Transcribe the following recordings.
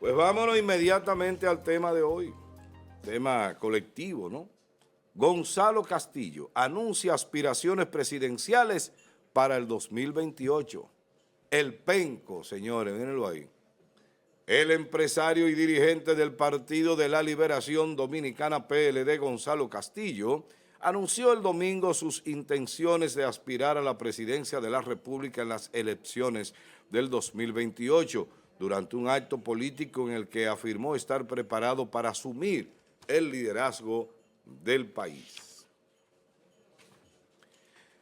Pues vámonos inmediatamente al tema de hoy, tema colectivo, ¿no? Gonzalo Castillo anuncia aspiraciones presidenciales para el 2028. El penco, señores, mírenlo ahí. El empresario y dirigente del Partido de la Liberación Dominicana PLD, Gonzalo Castillo, anunció el domingo sus intenciones de aspirar a la presidencia de la República en las elecciones del 2028, durante un acto político en el que afirmó estar preparado para asumir el liderazgo del país.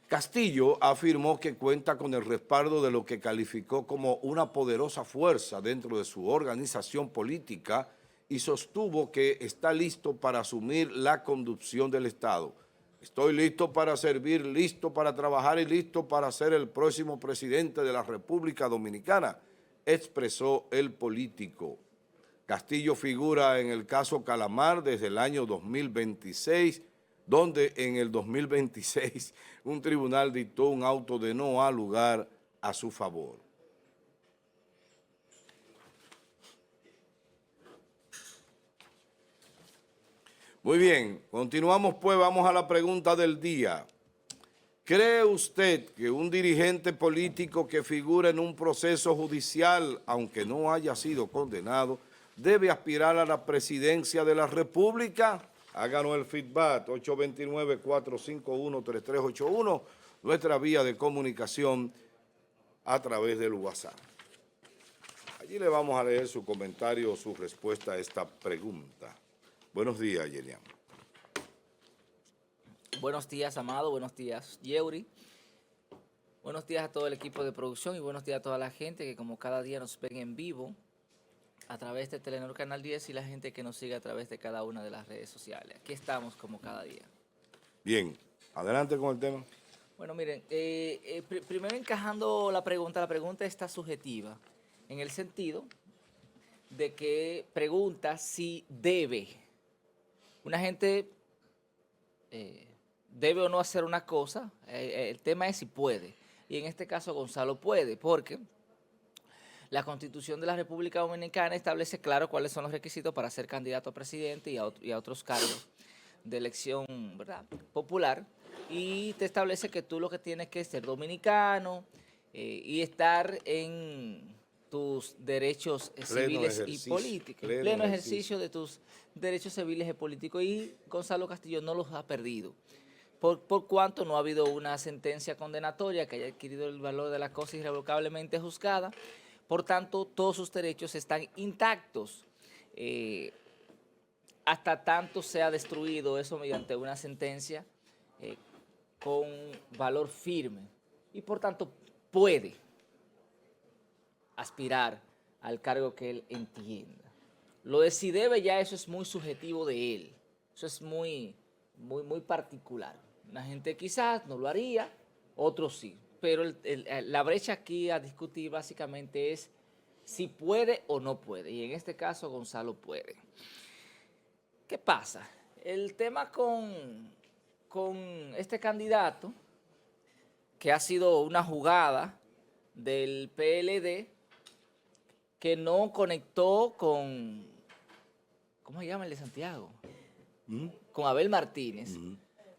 Castillo afirmó que cuenta con el respaldo de lo que calificó como una poderosa fuerza dentro de su organización política y sostuvo que está listo para asumir la conducción del Estado. Estoy listo para servir, listo para trabajar y listo para ser el próximo presidente de la República Dominicana, expresó el político. Castillo figura en el caso Calamar desde el año 2026, donde en el 2026 un tribunal dictó un auto de no dar lugar a su favor. Muy bien, continuamos pues, vamos a la pregunta del día. ¿Cree usted que un dirigente político que figura en un proceso judicial, aunque no haya sido condenado, debe aspirar a la presidencia de la República? Háganos el feedback, 829-451-3381, nuestra vía de comunicación a través del WhatsApp. Allí le vamos a leer su comentario o su respuesta a esta pregunta. Buenos días, Yerian. Buenos días, Amado. Buenos días, Yeuri. Buenos días a todo el equipo de producción y buenos días a toda la gente que como cada día nos ven en vivo a través de Telenor Canal 10 y la gente que nos sigue a través de cada una de las redes sociales. Aquí estamos como cada día. Bien, adelante con el tema. Bueno, miren, primero encajando la pregunta está subjetiva en el sentido de que pregunta si debe. Una gente debe o no hacer una cosa, el tema es si puede. Y en este caso Gonzalo puede, porque la Constitución de la República Dominicana establece claro cuáles son los requisitos para ser candidato a presidente y a otros cargos de elección, ¿verdad?, popular, y te establece que tú lo que tienes que ser dominicano y estar en tus derechos civiles y políticos, pleno ejercicio de tus derechos civiles y políticos, y Gonzalo Castillo no los ha perdido. Por cuanto no ha habido una sentencia condenatoria que haya adquirido el valor de la cosa irrevocablemente juzgada, por tanto, todos sus derechos están intactos, hasta tanto sea destruido eso mediante una sentencia con valor firme, y por tanto puede aspirar al cargo que él entienda. Lo de si debe, ya eso es muy subjetivo de él, eso es muy particular. Una gente quizás no lo haría, otros sí. Pero la brecha aquí a discutir básicamente es si puede o no puede. Y en este caso Gonzalo puede. ¿Qué pasa? El tema con este candidato, que ha sido una jugada del PLD, que no conectó con, ¿cómo se llama el de Santiago? Con Abel Martínez,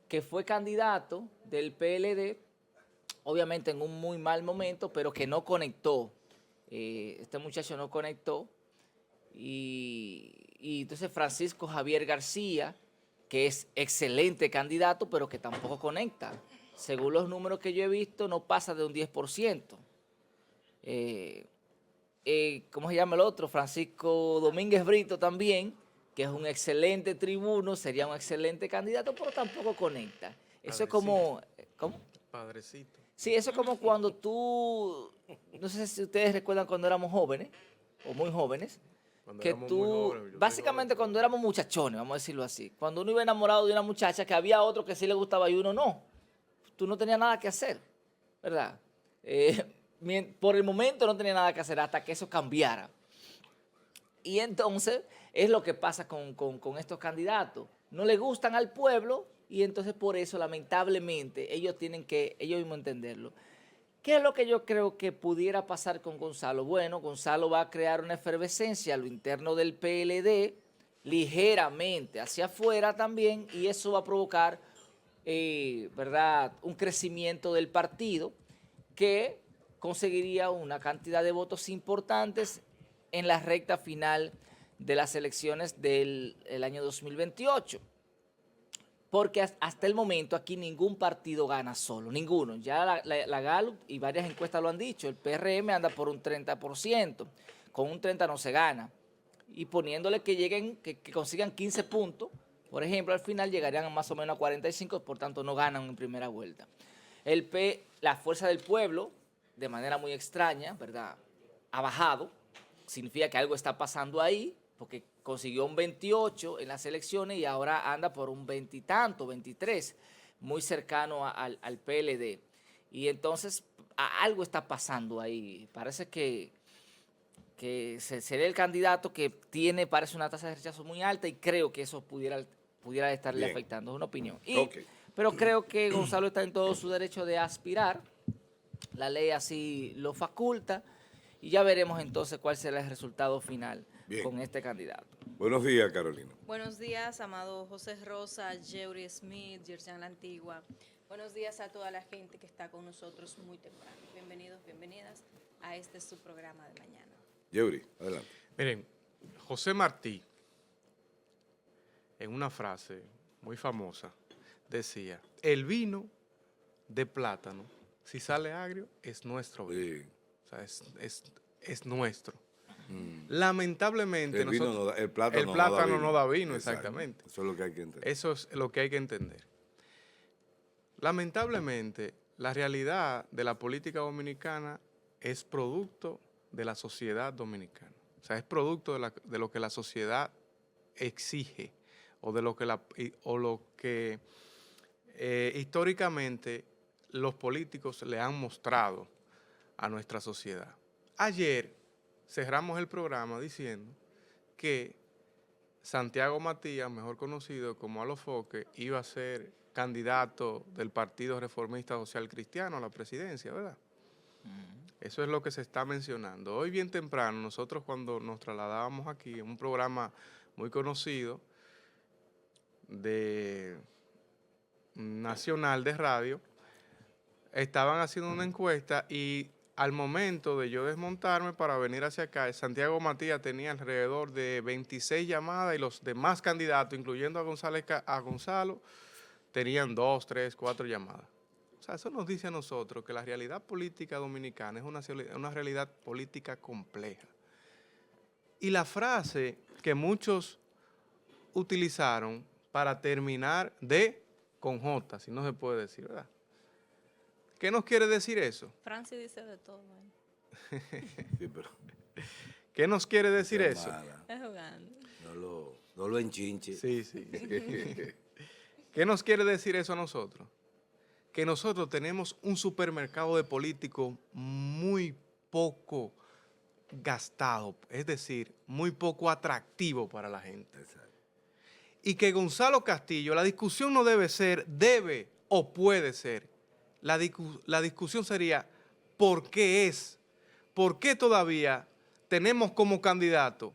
que fue candidato del PLD, obviamente en un muy mal momento, pero que no conectó. Este muchacho no conectó. Y entonces Francisco Javier García, que es excelente candidato, pero que tampoco conecta. Según los números que yo he visto, no pasa de un 10%. ¿Cómo se llama el otro? Francisco Domínguez Brito también, que es un excelente tribuno, sería un excelente candidato, pero tampoco conecta. Eso Padrecito. Es como... ¿Cómo? Padrecito. Sí, eso es como cuando tú... No sé si ustedes recuerdan cuando éramos jóvenes, o muy jóvenes, que tú... Básicamente cuando éramos muchachones, vamos a decirlo así. Cuando uno iba enamorado de una muchacha, que había otro que sí le gustaba y uno no. Tú no tenías nada que hacer, ¿verdad? Por el momento no tenía nada que hacer hasta que eso cambiara. Y entonces es lo que pasa con estos candidatos. No le gustan al pueblo y entonces por eso lamentablemente ellos tienen que, ellos mismos entenderlo, ¿Qué es lo que yo creo que pudiera pasar con Gonzalo? Bueno, Gonzalo va a crear una efervescencia a lo interno del PLD, ligeramente hacia afuera también, y eso va a provocar, ¿verdad?, un crecimiento del partido que conseguiría una cantidad de votos importantes en la recta final de las elecciones del año 2028. Porque hasta el momento aquí ningún partido gana solo, ninguno. Ya la Gallup y varias encuestas lo han dicho, el PRM anda por un 30%, con un 30% no se gana. Y poniéndole que lleguen, que consigan 15 puntos, por ejemplo, al final llegarían más o menos a 45, por tanto no ganan en primera vuelta. La Fuerza del Pueblo, de manera muy extraña, ¿verdad?, ha bajado, significa que algo está pasando ahí, porque consiguió un 28 en las elecciones y ahora anda por un 20 y tanto, 23, muy cercano al PLD. Y entonces algo está pasando ahí. Parece que sería el candidato que tiene, parece una tasa de rechazo muy alta y creo que eso pudiera estarle afectando. Es una opinión. Pero creo que Gonzalo está en todo su derecho de aspirar. La ley así lo faculta. Y ya veremos entonces cuál será el resultado final con este candidato. Buenos días, Carolina. Buenos días, amado José Rosa, Yeuri Smith, Yerjan La Antigua. Buenos días a toda la gente que está con nosotros muy temprano. Bienvenidos, bienvenidas a su programa de mañana. Yeuri, adelante. Miren, José Martí, en una frase muy famosa, decía, el vino de plátano, si sale agrio, es nuestro vino. Sí. O sea, es nuestro. Lamentablemente, el plátano no da vino, exactamente. Eso es lo que hay que entender. Eso es lo que hay que entender. Lamentablemente, la realidad de la política dominicana es producto de la sociedad dominicana. O sea, es producto de lo que la sociedad exige o de lo que históricamente los políticos le han mostrado a nuestra sociedad. Ayer cerramos el programa diciendo que Santiago Matías, mejor conocido como Alofoque, iba a ser candidato del Partido Reformista Social Cristiano a la presidencia, ¿verdad? Eso es lo que se está mencionando. Hoy bien temprano, nosotros cuando nos trasladábamos aquí, en un programa muy conocido nacional de radio, estaban haciendo una encuesta y al momento de yo desmontarme para venir hacia acá, Santiago Matías tenía alrededor de 26 llamadas y los demás candidatos, incluyendo a Gonzalo, tenían 2, 3, 4 llamadas. O sea, eso nos dice a nosotros que la realidad política dominicana es una realidad política compleja. Y la frase que muchos utilizaron para terminar con J, si no se puede decir, ¿verdad? ¿Qué nos quiere decir eso? Francis dice de todo. Sí, pero ¿Qué nos quiere decir eso? Es jugando. No lo enchinche. Sí. ¿Qué nos quiere decir eso a nosotros? Que nosotros tenemos un supermercado de políticos muy poco gastado, es decir, muy poco atractivo para la gente. Exacto. Y que Gonzalo Castillo, la discusión no debe o puede ser. La discusión sería, ¿por qué es? ¿Por qué todavía tenemos como candidato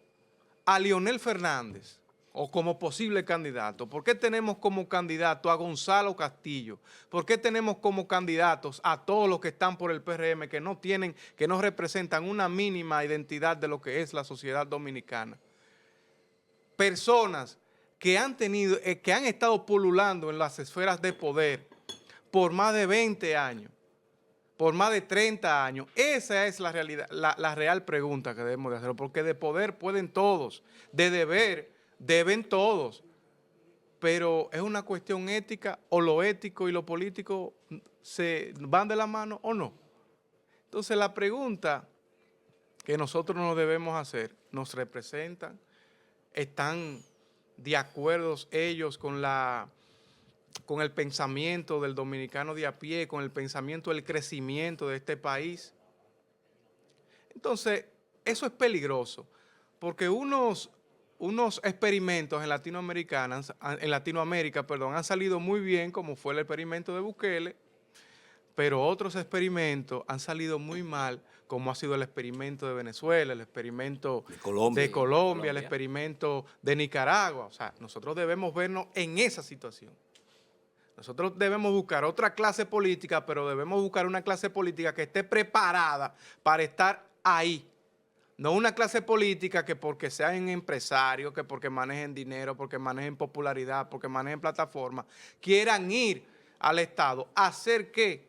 a Leonel Fernández o como posible candidato? ¿Por qué tenemos como candidato a Gonzalo Castillo? ¿Por qué tenemos como candidatos a todos los que están por el PRM que no representan una mínima identidad de lo que es la sociedad dominicana? Personas que han estado pululando en las esferas de poder por más de 20 años, por más de 30 años. Esa es la realidad, la real pregunta que debemos de hacer, porque de poder pueden todos, de deber deben todos, pero es una cuestión ética, o lo ético y lo político se van de la mano o no. Entonces la pregunta que nosotros nos debemos hacer, ¿nos representan? ¿Están de acuerdo ellos con el pensamiento del dominicano de a pie, con el pensamiento del crecimiento de este país? Entonces, eso es peligroso, porque unos experimentos en Latinoamérica, han salido muy bien, como fue el experimento de Bukele, pero otros experimentos han salido muy mal, como ha sido el experimento de Venezuela, el experimento De Colombia. de Colombia, el Colombia. experimento de Nicaragua. O sea, nosotros debemos vernos en esa situación. Nosotros debemos buscar otra clase política, pero debemos buscar una clase política que esté preparada para estar ahí. No una clase política que porque sean empresarios, que porque manejen dinero, porque manejen popularidad, porque manejen plataformas, quieran ir al Estado a hacer qué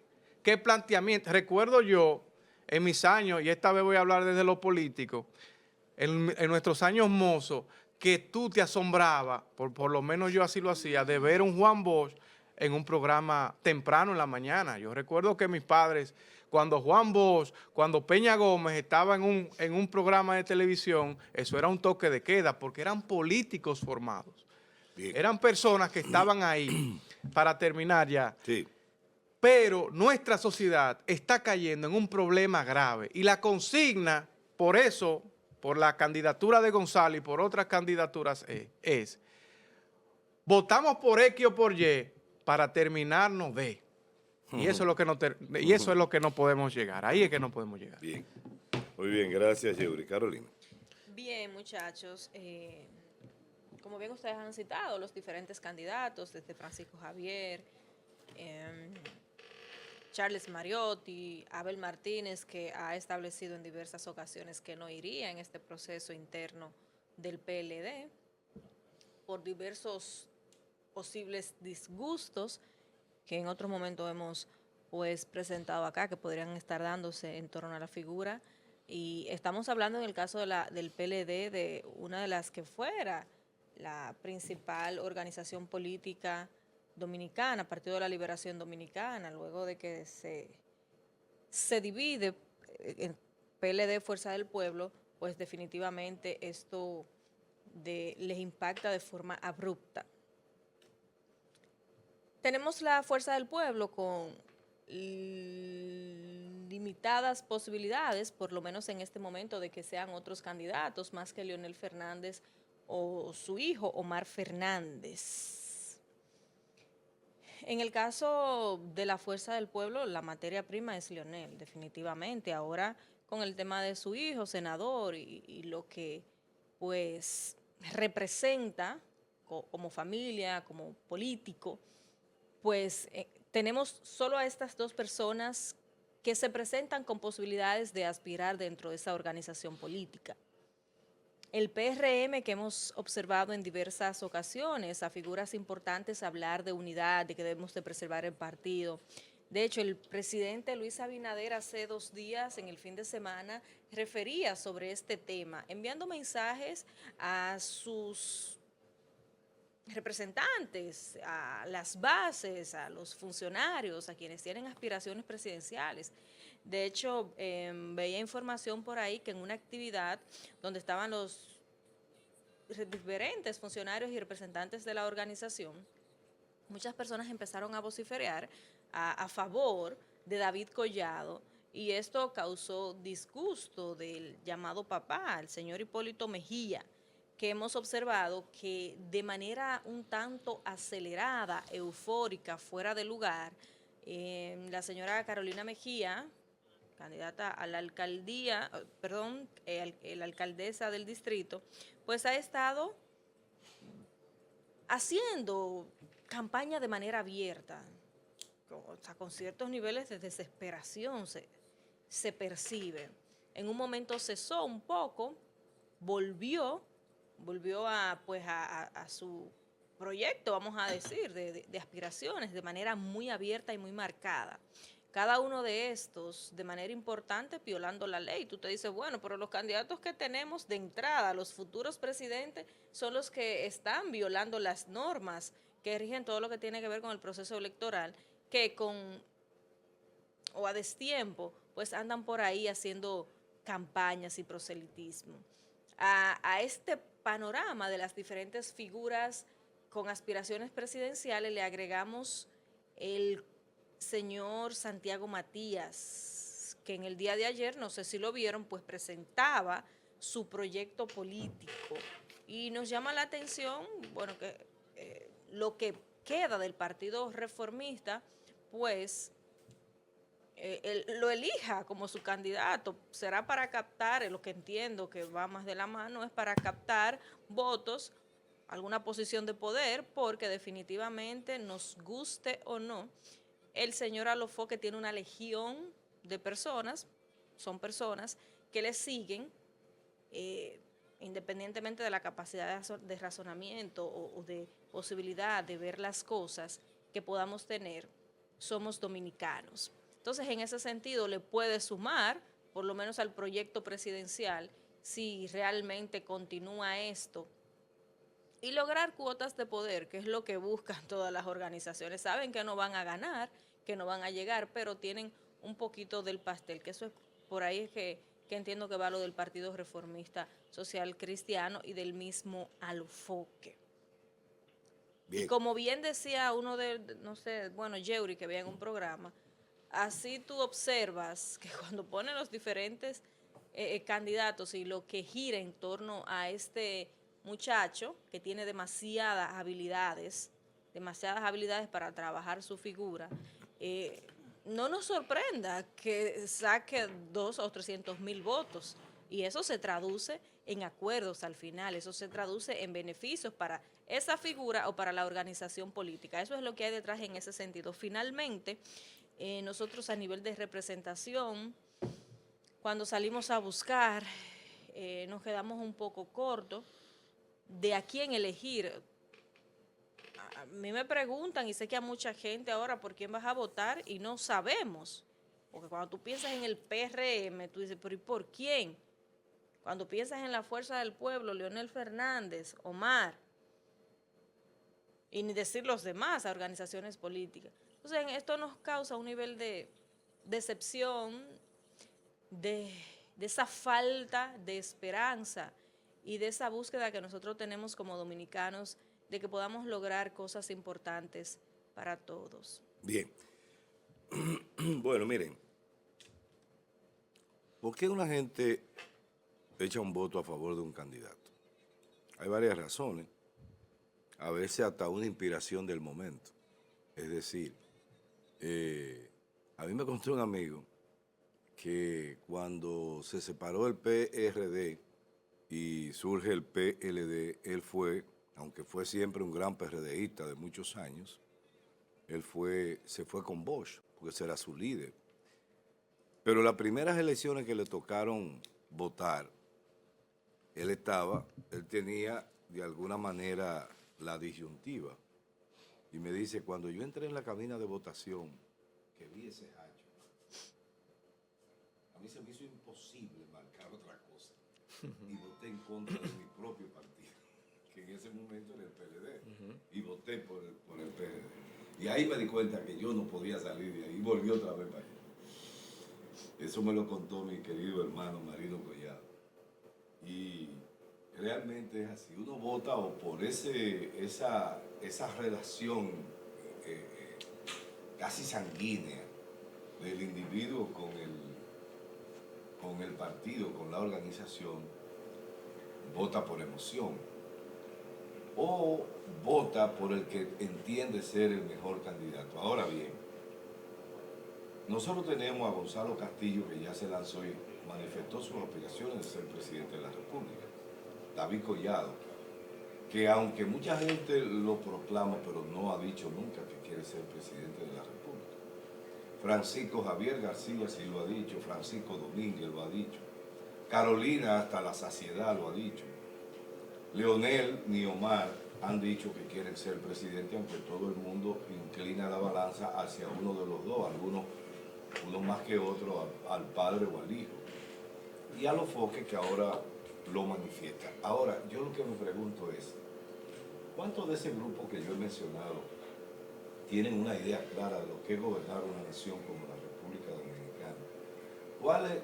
planteamiento. Recuerdo yo en mis años, y esta vez voy a hablar desde lo político, en nuestros años mozos, que tú te asombrabas, por lo menos yo así lo hacía, de ver un Juan Bosch en un programa temprano en la mañana. Yo recuerdo que mis padres, cuando Juan Bosch, cuando Peña Gómez estaba en un programa de televisión, eso era un toque de queda, porque eran políticos formados. Bien. Eran personas que estaban ahí, para terminar ya. Sí. Pero nuestra sociedad está cayendo en un problema grave y la consigna, por eso, por la candidatura de Gonzalo y por otras candidaturas es votamos por X o por Y para terminarnos de. Y eso es lo que no podemos llegar. Ahí es que no podemos llegar. Bien. Muy bien, gracias, Yeuri. Carolina. Bien, muchachos, como bien ustedes han citado, los diferentes candidatos, desde Francisco Javier, Charles Mariotti, Abel Martínez, que ha establecido en diversas ocasiones que no iría en este proceso interno del PLD, por diversos posibles disgustos que en otro momento hemos pues presentado acá, que podrían estar dándose en torno a la figura. Y estamos hablando en el caso del PLD de una de las que fuera la principal organización política dominicana, Partido de la Liberación Dominicana, luego de que se divide en PLD, Fuerza del Pueblo, pues definitivamente esto les impacta de forma abrupta. Tenemos la Fuerza del Pueblo con limitadas posibilidades, por lo menos en este momento, de que sean otros candidatos más que Leonel Fernández o su hijo Omar Fernández. En el caso de la Fuerza del Pueblo, la materia prima es Leonel, definitivamente. Ahora con el tema de su hijo, senador, y lo que pues representa como familia, como político, pues tenemos solo a estas dos personas que se presentan con posibilidades de aspirar dentro de esa organización política. El PRM, que hemos observado en diversas ocasiones a figuras importantes hablar de unidad, de que debemos de preservar el partido. De hecho, el presidente Luis Abinader hace 2 días, en el fin de semana, refería sobre este tema, enviando mensajes a sus representantes, a las bases, a los funcionarios, a quienes tienen aspiraciones presidenciales. De hecho, veía información por ahí que en una actividad donde estaban los diferentes funcionarios y representantes de la organización, muchas personas empezaron a vociferar a favor de David Collado, y esto causó disgusto del llamado papá, el señor Hipólito Mejía, que hemos observado que de manera un tanto acelerada, eufórica, fuera de lugar, la señora Carolina Mejía, candidata a la alcaldía, la alcaldesa del distrito, pues ha estado haciendo campaña de manera abierta, o sea, con ciertos niveles de desesperación se percibe. En un momento cesó un poco, volvió a su proyecto, vamos a decir, de aspiraciones, de manera muy abierta y muy marcada. Cada uno de estos, de manera importante, violando la ley. Tú te dices, bueno, pero los candidatos que tenemos de entrada, los futuros presidentes, son los que están violando las normas que rigen todo lo que tiene que ver con el proceso electoral, que o a destiempo, pues andan por ahí haciendo campañas y proselitismo. A este panorama de las diferentes figuras con aspiraciones presidenciales le agregamos el señor Santiago Matías, que en el día de ayer, no sé si lo vieron, pues presentaba su proyecto político. Y nos llama la atención, bueno, que lo que queda del Partido Reformista, pues lo elija como su candidato. Será para captar, lo que entiendo que va más de la mano, es para captar votos, alguna posición de poder, porque definitivamente, nos guste o no, el señor Alofoque tiene una legión de personas, son personas que le siguen, independientemente de la capacidad de razonamiento o de posibilidad de ver las cosas que podamos tener, somos dominicanos. Entonces, en ese sentido, le puede sumar, por lo menos al proyecto presidencial, si realmente continúa esto, y lograr cuotas de poder, que es lo que buscan todas las organizaciones. Saben que no van a ganar, que no van a llegar, pero tienen un poquito del pastel, que eso es por ahí es que entiendo que va lo del Partido Reformista Social Cristiano y del mismo Alofoque. Bien. Y como bien decía uno no sé, bueno, Yeuri, que veía en un programa, así tú observas que cuando ponen los diferentes candidatos y lo que gira en torno a este muchacho que tiene demasiadas habilidades para trabajar su figura, no nos sorprenda que saque 200,000 o 300,000 votos. Y eso se traduce en acuerdos al final, eso se traduce en beneficios para esa figura o para la organización política. Eso es lo que hay detrás en ese sentido. Finalmente, nosotros a nivel de representación, cuando salimos a buscar, nos quedamos un poco cortos de a quién elegir. A mí me preguntan, y sé que a mucha gente ahora, ¿por quién vas a votar? Y no sabemos. Porque cuando tú piensas en el PRM, tú dices, ¿pero y por quién? Cuando piensas en la Fuerza del Pueblo, Leonel Fernández, Omar, y ni decir los demás organizaciones políticas. Entonces, esto nos causa un nivel de decepción, de esa falta de esperanza y de esa búsqueda que nosotros tenemos como dominicanos de que podamos lograr cosas importantes para todos. Bien. Bueno, miren, ¿por qué una gente echa un voto a favor de un candidato? Hay varias razones, a veces hasta una inspiración del momento. Es decir, a mí me contó un amigo que cuando se separó el PRD y surge el PLD, él fue, aunque fue siempre un gran PRDista de muchos años, se fue con Bosch, porque ese era su líder. Pero las primeras elecciones que le tocaron votar, él tenía de alguna manera la disyuntiva. Y me dice, cuando yo entré en la cabina de votación, que vi ese hacho, a mí se me hizo imposible marcar otra cosa. Y voté en contra de mi propio partido, que en ese momento era el PLD. Y voté por el PLD. Y ahí me di cuenta que yo no podía salir de ahí. Y volví otra vez para allá. Eso me lo contó mi querido hermano Marino Collado. Y realmente es así. Uno vota o por esa relación casi sanguínea del individuo con el partido, con la organización, vota por emoción. O vota por el que entiende ser el mejor candidato. Ahora bien, nosotros tenemos a Gonzalo Castillo, que ya se lanzó y manifestó sus aspiraciones de ser presidente de la República. David Collado, que aunque mucha gente lo proclama, pero no ha dicho nunca que quiere ser presidente de la República. Francisco Javier García sí lo ha dicho, Francisco Domínguez lo ha dicho, Carolina hasta la saciedad lo ha dicho. Leonel ni Omar han dicho que quieren ser presidente, aunque todo el mundo inclina la balanza hacia uno de los dos, algunos uno más que otro, al padre o al hijo. Y Alofoque, que ahora lo manifiesta. Ahora, yo lo que me pregunto es, ¿cuántos de ese grupo que yo he mencionado tienen una idea clara de lo que es gobernar una nación como la República Dominicana? ¿Cuáles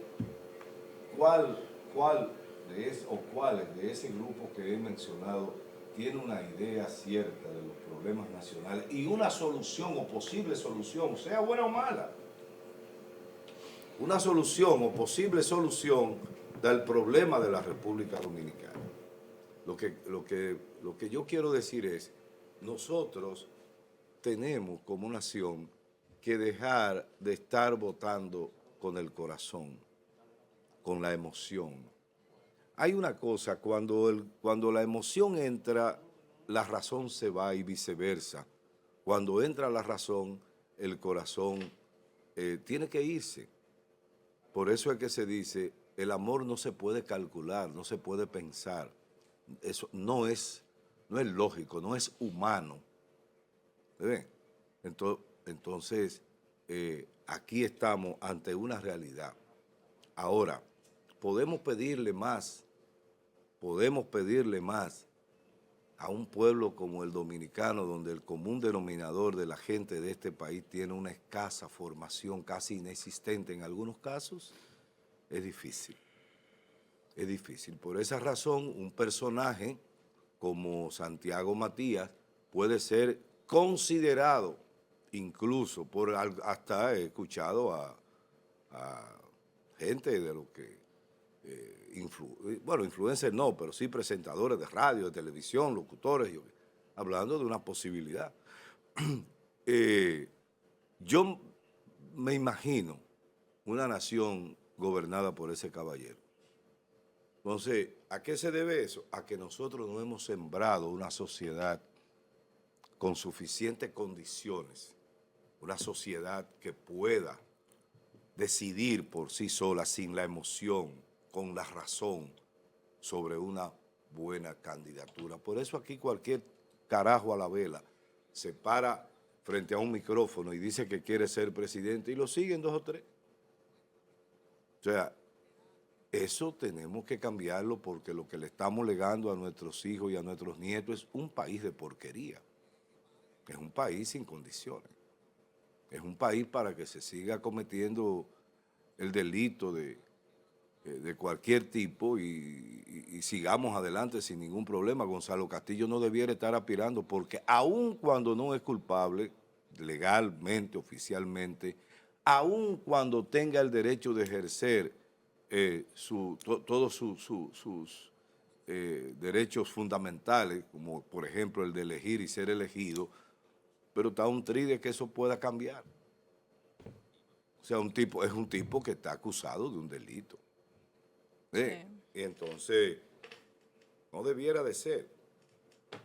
de ese grupo que he mencionado tiene una idea cierta de los problemas nacionales y una solución o posible solución, sea buena o mala? Una solución o posible solución del problema de la República Dominicana. Lo que yo quiero decir es, nosotros tenemos como nación que dejar de estar votando con el corazón, con la emoción. Hay una cosa, cuando la emoción entra, la razón se va y viceversa. Cuando entra la razón, el corazón tiene que irse. Por eso es que se dice, el amor no se puede calcular, no se puede pensar. Eso no es lógico, no es humano. ¿Ven? Entonces, aquí estamos ante una realidad. Ahora, podemos pedirle más a un pueblo como el dominicano, donde el común denominador de la gente de este país tiene una escasa formación, casi inexistente en algunos casos. Es difícil. Es difícil. Por esa razón, un personaje como Santiago Matías puede ser considerado, incluso hasta he escuchado a gente de lo que, influencers no, pero sí presentadores de radio, de televisión, locutores, hablando de una posibilidad. Yo me imagino una nación gobernada por ese caballero. Entonces, ¿a qué se debe eso? A que nosotros no hemos sembrado una sociedad con suficientes condiciones, una sociedad que pueda decidir por sí sola, sin la emoción, con la razón, sobre una buena candidatura. Por eso aquí cualquier carajo a la vela se para frente a un micrófono y dice que quiere ser presidente y lo siguen 2 o 3. O sea, eso tenemos que cambiarlo, porque lo que le estamos legando a nuestros hijos y a nuestros nietos es un país de porquería. Es un país sin condiciones. Es un país para que se siga cometiendo el delito de cualquier tipo y sigamos adelante sin ningún problema. Gonzalo Castillo no debiera estar aspirando, porque aun cuando no es culpable, legalmente, oficialmente, aun cuando tenga el derecho de ejercer todos sus derechos fundamentales, como por ejemplo el de elegir y ser elegido, pero está un tri de que eso pueda cambiar. O sea, es un tipo que está acusado de un delito. Sí. Y entonces, no debiera de ser.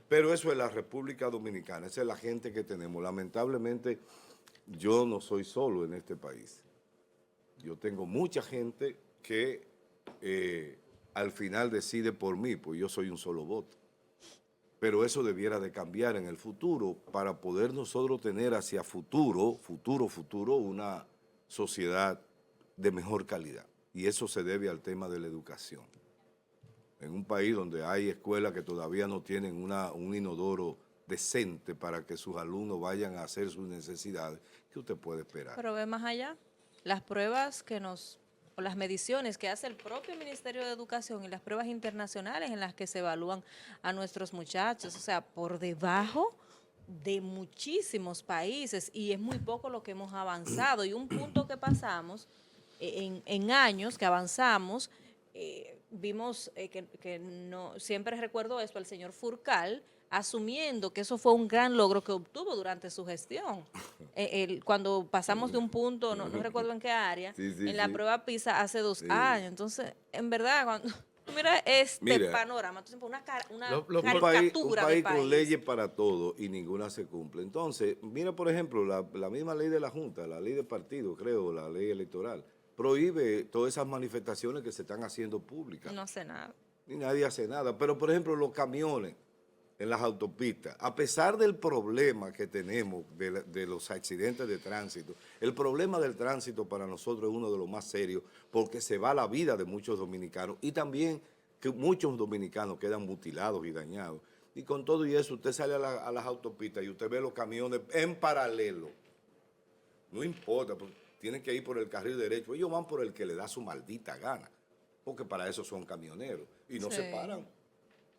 Pero eso es la República Dominicana, esa es la gente que tenemos. Lamentablemente, yo no soy solo en este país. Yo tengo mucha gente que al final decide por mí, pues yo soy un solo voto. Pero eso debiera de cambiar en el futuro para poder nosotros tener hacia futuro, una sociedad de mejor calidad. Y eso se debe al tema de la educación. En un país donde hay escuelas que todavía no tienen un inodoro decente para que sus alumnos vayan a hacer sus necesidades, ¿qué usted puede esperar? Pero ve más allá. Las pruebas o las mediciones que hace el propio Ministerio de Educación y las pruebas internacionales en las que se evalúan a nuestros muchachos, o sea, por debajo de muchísimos países, y es muy poco lo que hemos avanzado. Y un punto que pasamos en años que avanzamos, vimos que no, siempre recuerdo esto, al señor Furcal, asumiendo que eso fue un gran logro que obtuvo durante su gestión. Cuando pasamos de un punto, no recuerdo en qué área, en la prueba PISA hace 2 años. Entonces, en verdad, cuando mira panorama, tú siempre una caricatura un país de país. con leyes para todo y ninguna se cumple. Entonces, mira, por ejemplo, la misma ley de la Junta, la ley de partido, creo, la ley electoral, prohíbe todas esas manifestaciones que se están haciendo públicas. No hace nada. Ni nadie hace nada. Pero, por ejemplo, los camiones en las autopistas, a pesar del problema que tenemos de los accidentes de tránsito, el problema del tránsito para nosotros es uno de los más serios, porque se va la vida de muchos dominicanos y también que muchos dominicanos quedan mutilados y dañados. Y con todo y eso, usted sale a las autopistas y usted ve los camiones en paralelo. No importa, pues, tienen que ir por el carril derecho. Ellos van por el que le da su maldita gana, porque para eso son camioneros y no se paran.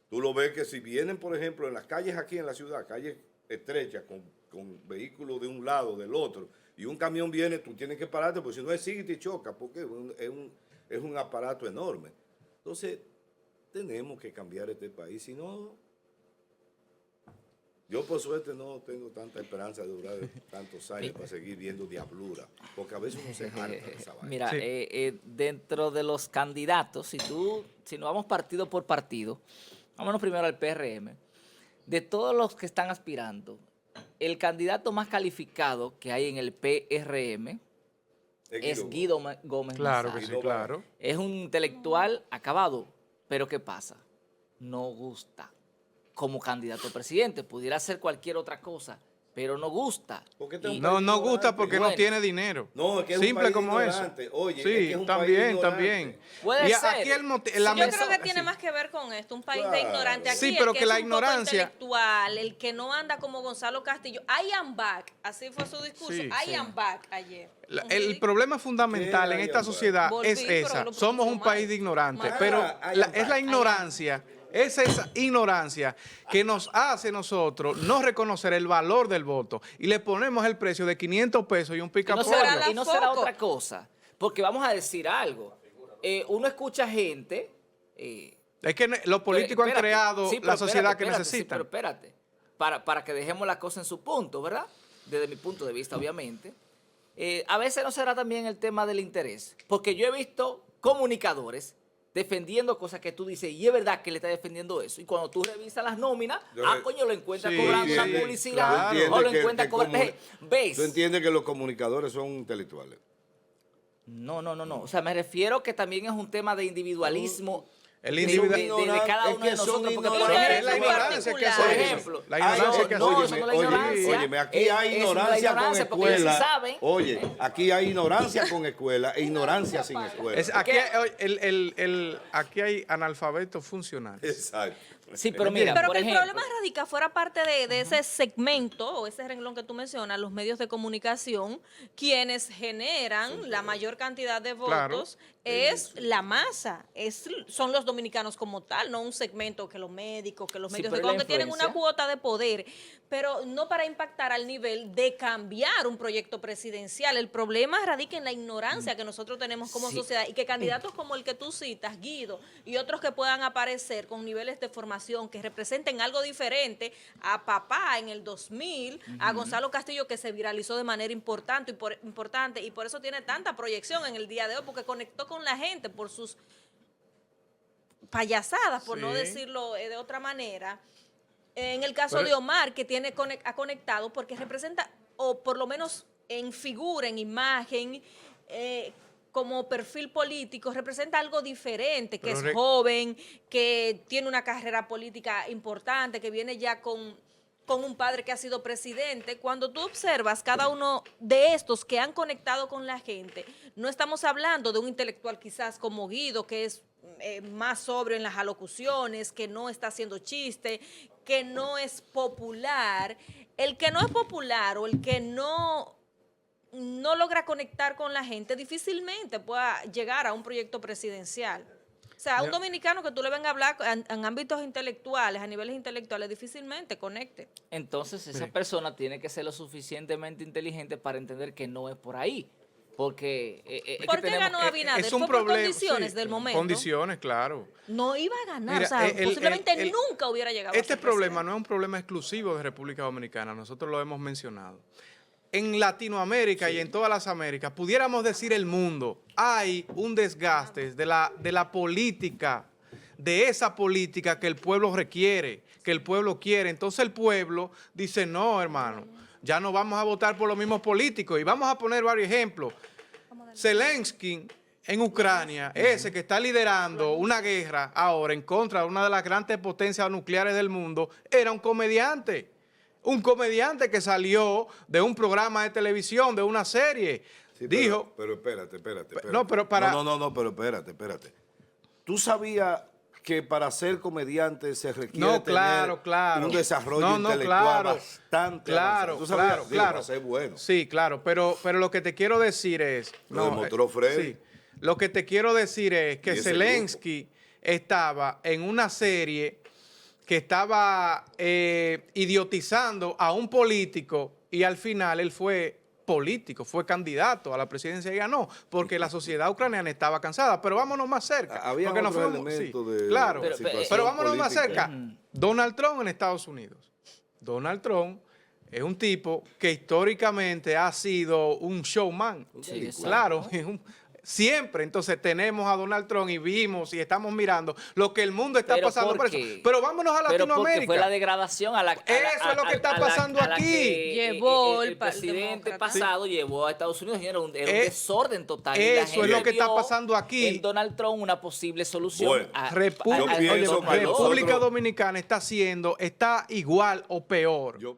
Tú lo ves que si vienen, por ejemplo, en las calles aquí en la ciudad, calles estrechas con vehículos de un lado, del otro, y un camión viene, tú tienes que pararte, porque si no es sigue y te choca, porque es un aparato enorme. Entonces, tenemos que cambiar este país, si no, Yo por suerte no tengo tanta esperanza de durar tantos años para seguir viendo diablura, porque a veces uno se harta de esa vaina. Mira, Sí. dentro de los candidatos, si nos vamos partido por partido, vámonos primero al PRM. De todos los que están aspirando, el candidato más calificado que hay en el PRM es Guido Gómez Claro que Mazara. sí, claro. Es un intelectual acabado, pero ¿qué pasa? No gusta como candidato a presidente. Pudiera ser cualquier otra cosa, pero no gusta. ¿Por qué te- Y- No gusta porque no Bueno. tiene dinero. No, es que es un Simple país como eso. ignorante. Oye, sí, es que es un país también, ignorante. también. Puede Y ser. aquí el Yo creo que tiene sí. más que ver con esto, un país de Claro. ignorantes. Aquí Sí, el pero que que es la un poco ignorancia- intelectual, el que no anda como Gonzalo Castillo, I am back, así fue su discurso, Sí, I am back ayer. El problema fundamental ¿Qué en hay esta ahora? sociedad Volví, es pero esa. lo Somos un pronunció país mal. de ignorantes, Mal. pero Ah, es la ignorancia, es esa ignorancia que nos hace nosotros no reconocer el valor del voto y le ponemos el precio de 500 pesos y un Y no picapollo. será, la y no será foco. otra cosa, porque vamos a decir algo. Uno escucha gente... Es que los políticos han Espérate, creado sí, pero la sociedad espérate, que espérate, sí, necesitan. pero espérate, para que dejemos la cosa en su punto, ¿verdad? Desde mi punto de vista, obviamente. A veces no será también el tema del interés, porque yo he visto comunicadores defendiendo cosas que tú dices, y es verdad que le está defendiendo eso. Y cuando tú revisas las nóminas, coño, lo encuentras Sí, cobrando una entiende, publicidad, claro. o lo que- encuentras que cobrando... como- ¿Ves? ¿Tú entiendes que los comunicadores son intelectuales? No. O sea, me refiero que también es un tema de individualismo. El de- individual- de cada Es uno que de son nosotros. Porque, por ignorantes. ejemplo, Es la ignorancia que hace por eso. ejemplo, La ignorancia que hace no, eso. eso no es la ignorancia. Óyeme, aquí hay Es una ignorancia con ignorancia porque ellos sí escuela. saben. Oye, aquí hay ignorancia con escuela e ignorancia sin escuela. Aquí, ¿Qué? aquí hay analfabetos funcionales. Exacto. Sí, pero mira, Pero por que el ejemplo, problema radica fuera parte de ese segmento o ese renglón que tú mencionas, los medios de comunicación, quienes generan la mayor cantidad de Claro. votos, es la masa, son los dominicanos como tal, no un segmento que los médicos, que los Sí, medios de pero la comunicación tienen una influencia. cuota de poder, pero no para impactar al nivel de cambiar un proyecto presidencial. El problema radica en la ignorancia que nosotros tenemos como Sí. sociedad y que candidatos como el que tú citas, Guido, y otros que puedan aparecer con niveles de formación que representen algo diferente a papá en el 2000, a Gonzalo Castillo, que se viralizó de manera importante y por eso tiene tanta proyección en el día de hoy, porque conectó con la gente por sus payasadas, por no Sí. decirlo de otra manera. En el caso Pero- de Omar, que ha conectado porque representa, o por lo menos en figura, en imagen, como perfil político, representa algo diferente, que Pero es joven, que tiene una carrera política importante, que viene ya con un padre que ha sido presidente. Cuando tú observas cada uno de estos que han conectado con la gente, no estamos hablando de un intelectual quizás como Guido, que es más sobrio en las alocuciones, que no está haciendo chiste, que no es popular. El que no es popular o el que no logra conectar con la gente, difícilmente pueda llegar a un proyecto presidencial. O sea, un Ya. dominicano que tú le vengas a hablar en ámbitos intelectuales, a niveles intelectuales, difícilmente conecte. entonces esa Mire. persona tiene que ser lo suficientemente inteligente para entender que no es por ahí. Porque es que ¿Por qué tenemos- ganó Abinader? Es un Fue por problema. condiciones sí, del momento. Condiciones, claro. No iba a ganar, Mira, o sea, el- posiblemente el- nunca hubiera llegado a Este ser problema presidente. no es un problema exclusivo de República Dominicana, nosotros lo hemos mencionado. En Latinoamérica y en todas las Américas, pudiéramos decir el mundo, hay un desgaste de la política, de esa política que el pueblo requiere, que el pueblo quiere. Entonces el pueblo dice, no, hermano, ya no vamos a votar por los mismos políticos. Y vamos a poner varios ejemplos. Zelensky en Ucrania, ese que está liderando una guerra ahora en contra de una de las grandes potencias nucleares del mundo, era un comediante. Un comediante que salió de un programa de televisión, de una serie. Sí, Dijo, Pero espérate. No, pero para- No, pero espérate. ¿Tú sabías que para ser comediante se requiere no, claro, tener claro. un desarrollo No, intelectual claro. bastante Claro, avanzado? ¿Tú sabías? claro, Digo, claro. para ser bueno. Sí, claro, pero lo que te quiero decir es... Lo demostró Freddy. sí, lo que te quiero decir es Y que ese Zelensky estaba en una serie que estaba idiotizando a un político y al final él fue político, fue candidato a la presidencia y ganó, porque la sociedad ucraniana estaba cansada. Pero vámonos más cerca. Había porque otros elementos de claro, Pero- situación pero vámonos más política. cerca. Donald Trump en Estados Unidos. Donald Trump es un tipo que históricamente ha sido un showman. Sí, exacto. Claro, siempre. Entonces tenemos a Donald Trump y vimos y estamos mirando lo que el mundo está Pero pasando por ¿por eso. qué? Pero vámonos a Pero porque Latinoamérica. fue la degradación a la Eso es lo que está pasando a la aquí. que, Llevó el el presidente demócrata. pasado llevó a Estados Unidos, era un desorden total. y la eso es gente lo que está vio pasando aquí. en Donald Trump una posible solución. Bueno, República, yo pienso oye, que República nosotros- Dominicana está igual o peor. Yo